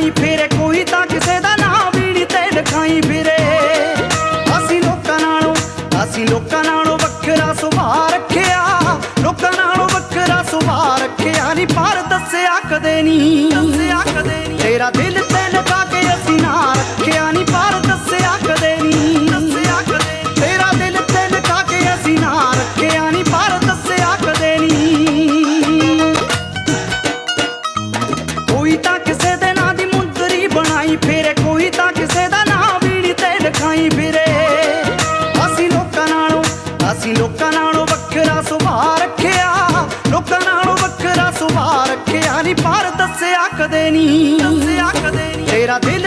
ਬਣਾਈ ਫਿਰੇ, ਕੋਈ ਤਾਂ ਕਿਸੇ ਦਾ ਨਾਂ ਵੀ ਨੀ ਤੇ ਲਿਖਾਈ ਫਿਰੇ। ਅਸੀਂ ਲੋਕਾਂ ਨਾਲੋਂ ਵੱਖਰਾ ਸੁਭਾਅ ਰੱਖਿਆ, ਲੋਕਾਂ ਨਾਲੋਂ ਵੱਖਰਾ ਸੁਭਾਅ ਰੱਖਿਆ ਨੀ, ਪਰ ਦੱਸਿਆ ਕਦੇ ਨੀ। ਤੇਰਾ ਦਿਲ ਤੇ ਲਗਾ ਕੇ ਅਸੀਂ ਨਾ ਰੱਖਿਆ ਨੀ, ਪਰ ਦੱਸਿਆ ਕਦੇ ਨੀ। ਤੇਰਾ ਦਿਲ ਤੇ ਲਗਾ ਕੇ ਅਸੀਂ ਨਾ ਰੱਖਿਆ ਨੀ, ਪਰ ਦੱਸਿਆ ਕਦੇ ਨੀ। ਕੋਈ ਤਾਂ ਕਿਸੇ ਦੇ ਨਾਂ ਦੀ ਮੁੰਦਰੀ ਬਣਾਈ ਫਿਰੇ, ਕੋਈ ਤਾਂ ਕਿਸੇ ਦਾ ਨਾਂ ਵੀ ਨੀ ਤੇ ਲਿਖਾਈ ਫਿਰੇ। ਅਸੀਂ ਲੋਕਾਂ ਨਾਲੋਂ ਵੱਖਰਾ ਸੁਭਾਅ ਰੱਖਿਆ, ਲੋਕਾਂ ਨਾਲੋਂ ਵੱਖਰਾ ਸੁਭਾਅ ਰੱਖਿਆ ਨੀ, ਪਰ ਦੱਸਿਆ ਕਦੇ ਨੀ। ਤੇਰਾ ਦਿਲ